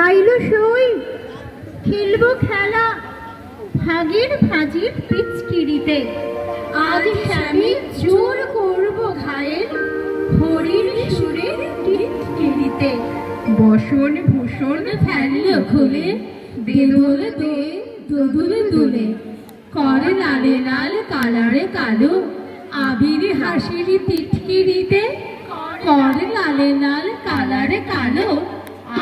আইল সই খেলবো খেলা ভাগের ভাজির পিচকিরিতে। আজ স্বামী জোর করবো ঘায়ের হরির সুরের টিটকিরিতে। বসন ভূষণ ফেললো খুলে বেদলে দে দোদুলে দুলে। করে লালে লাল কালারে কালো আবির হাসির টিটকিরিতে। করে লালে লাল কালারে কালো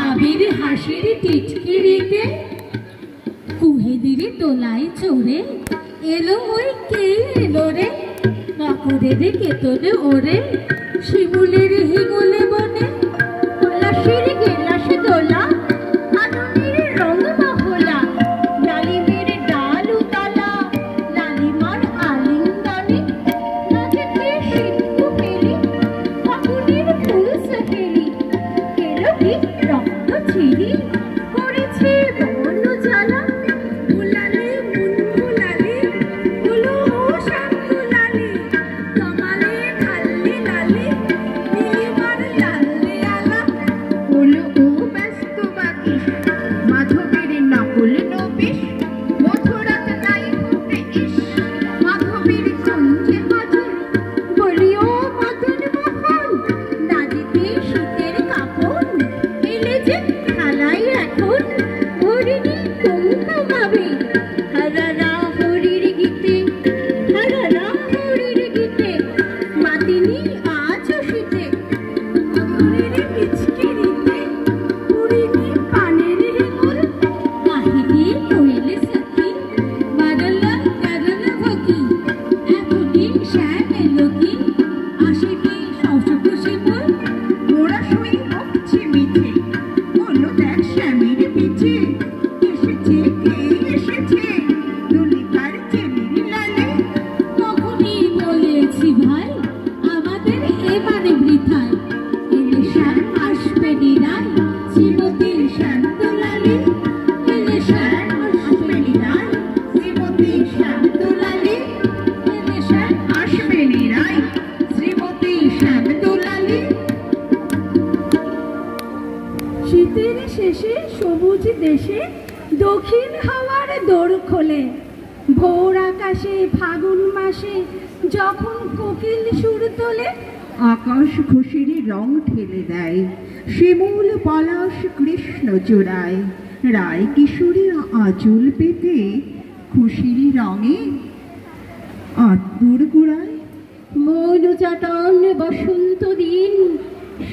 আবির হাসির টিটকিরিতে। কুহেদিরে দোলায় চড়ে এলো ওই কে এলো রে। মকরের কেতনে ওরে শিমুলের হিঙ্গলে বনে। উল্লাসের গেলাসে দোলা আনন্দের রঙ মহলা। লালিমের ডাল উতলা লালিমার আলিঙ্গনে। নদীতে সিন্ধু ফেলি ফাগুনের ফুল সহেলি। এলো কি রক্ত চিরি করেছে বর্ণ জ্বালা। মুলালে মুনমুলালে হলো শান্ত লালে। কমালে খাল্লে লালে নীলিমার লাল্লে আলা। হলো ও ব্যস্ত বাকি মাধবের নকল নবিশ। মথুরাত নাই ফুটে ইস মাধবের কুঞ্জে মধুর। বলিও মদন মোহন নাজিতে শীতের কাপড়। এলে যে খেলাই এখন হরিণী কুঙ্কুমাবে। হারারা হরির গীতে হারারা হরির গীতে। মাতিনি আজ শীতে হরির পিচকিরিতে। পুরিনি পানের হেঙুর কাহিনী কইলে সখী। বাদলা বাদলা ভকি এখনই শ্যাম এলো কি। আসে কি শশক শিমুল মোরা শুই বকছি মিঠে। বলো দেখ শ্যামের পিছে এসেছে কে এসেছে। ললিতার চেলির লালে। তখনই বলেছি ভাই আমাদের এবারে বৃথায়। এলে শ্যাম আসবে নিরায় শ্রীমতীর শান্ত লালে। এলে শ্যাম আসবে নিরায় শ্রীমতীর শান্ত লালে। এলে শ্যাম আসবে নিরায় শ্রীমতীর শান্ত লালে। শীতের শেষে সবুজ দেশে দক্ষিণ হাওয়ার দোর খোলে। ভোর আকাশে ফাগুন মাসে যখন কোকিল সুর তোলে। আকাশ খুশির রং ঠেলে দেয় শিমুল পলাশ কৃষ্ণ চূড়ায়। রায় কিশোরী আঁচল পেতে খুশির রঙে আত্মুর গোড়ায়। মৌলজাতন বসন্ত দিন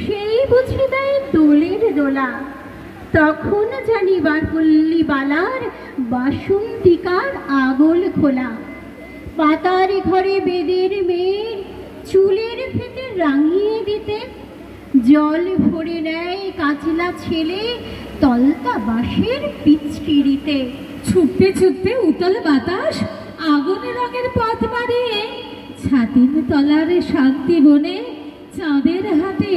সেই বুঝে দেয় দোলের দোলা। তখন জানিবার পল্লী বালার বাসন্তিকার আগল খোলা। পাতার ঘরে বেদের মেয়ের চুলের ফেটে রাঙিয়ে দিতে। জল ভরে নেয় কাচলা ছেলে তলতা বাঁশের পিচকিরিতে। ছুটতে ছুটতে উতল বাতাস আগুন রঙের পথ মারিয়ে। ছাতিম তলার শান্তি বনে চাঁদের হাতে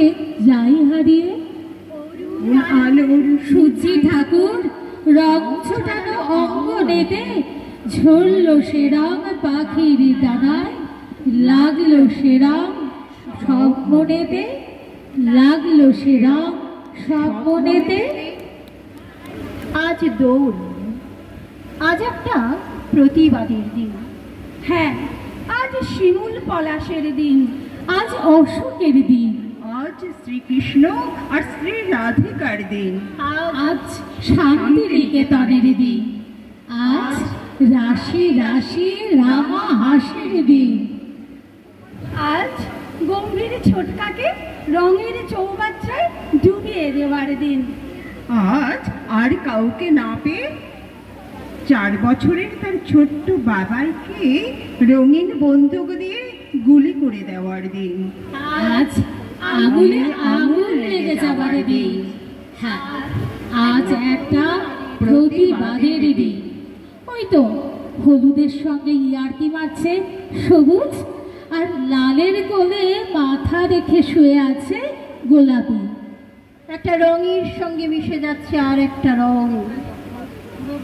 যাই হারিয়ে। আলোর সূর্যি ঠাকুর রং ছোটানো অঙ্গনেতে। ঝরলো সে রং পাখির ডানায় লাগলো সে রং স্বপ্নেতে। লাগলো সে রং স্বপ্নেতে। আজ দোল আজ একটা প্রতিবাদের দিন। হ্যাঁ আজ শিমুল পলাশের দিন। আজ অশোকের দিন। আজ শ্রীকৃষ্ণ আর শ্রী রাধিকার দিন। আজ শান্তি নিকেতনের দিন। আজ রাশি রাশি রামা হাসির দিন। আজ গৌরীর ছোটকাকে রঙের চৌবাচ্চায় ডুবিয়ে দেওয়ার দিন। আজ আর কাউকে না পেয়ে 4 বছরের তার ছোট্ট বাবাইকে রঙিন বন্দুক দিয়ে গুলি করে দেওয়ার দিন। আজ আঙুলে আঙুল লেগে যাবার দিন। হ্যাঁ আজ একটা প্রতিবাদের দিন। ওই তো হলুদের সঙ্গে ইয়ার্কি মারছে সবুজ আর লালের কোলে মাথা রেখে শুয়ে আছে গোলাপি। একটা রঙের সঙ্গে মিশে যাচ্ছে আর একটা রং।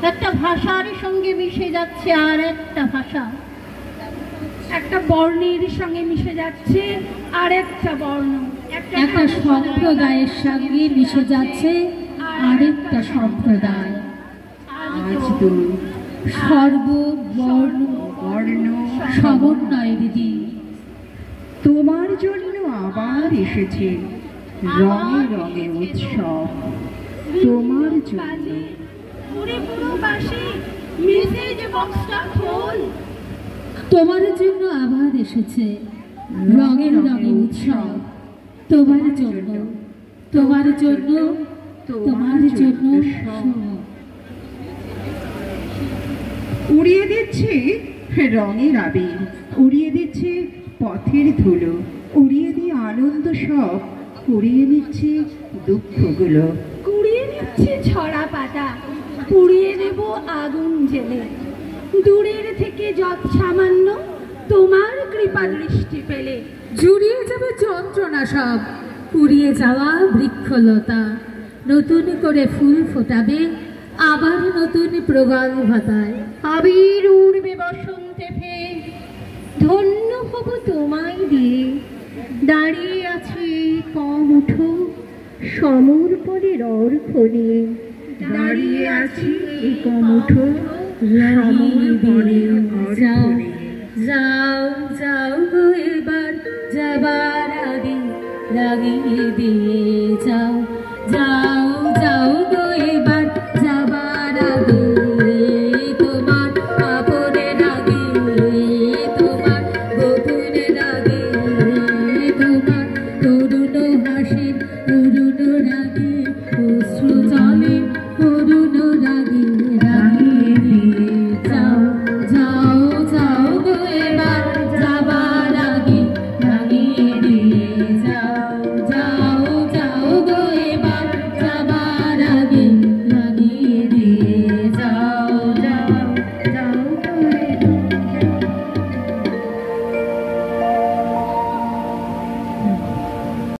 একটা ভাষার সঙ্গে মিশে যাচ্ছে আর একটা ভাষা। একটা বর্ণের সঙ্গে মিশে যাচ্ছে আর একটা বর্ণ। একটা সম্প্রদায়ের সঙ্গে মিশে যাচ্ছে আরেকটা সম্প্রদায়। আজ তুই সর্ববর্ণ বর্ণ সমন্বয়ের দিন। তোমার জন্য আবার এসেছে রঙে রঙে উৎসব। তোমার জন্য তোমার জন্য আবার এসেছে রঙের রঙে উৎসব। তোমার জন্য, তোমার জন্য, তোমার জন্য সব। উড়িয়ে দিচ্ছে রঙের আবির, উড়িয়ে দিচ্ছে পথের ধুলো, উড়িয়ে দিয়ে আনন্দ সব, উড়িয়ে নিচ্ছে দুঃখগুলো। কুড়িয়ে নিচ্ছে ছড়া পাতা, পুড়িয়ে দেব আগুন জেলে। দূরের থেকে যত সামান্য তোমার কৃপা দৃষ্টি পেলে জুড়িয়ে যাবে যন্ত্রণা সব, পুড়িয়ে যাওয়া বৃক্ষলতা। নতুন করে ফুল ফোটাবে আবার নতুন প্রগল্ভতায়। আবির উড়বে বসন্তে ফের, ধন্য হব তোমায় দিয়ে। দাঁড়িয়ে আছে কম উঠো সমর পরে অর্ঘ নিয়ে। দাঁড়িয়ে আছি এই কমুঠো রাগিয়ে দিয়ে যাও, অর্ঘ্য যাও যাও গো এবার যাবার আগে রাগিয়ে দিয়ে যাও, যাও যাও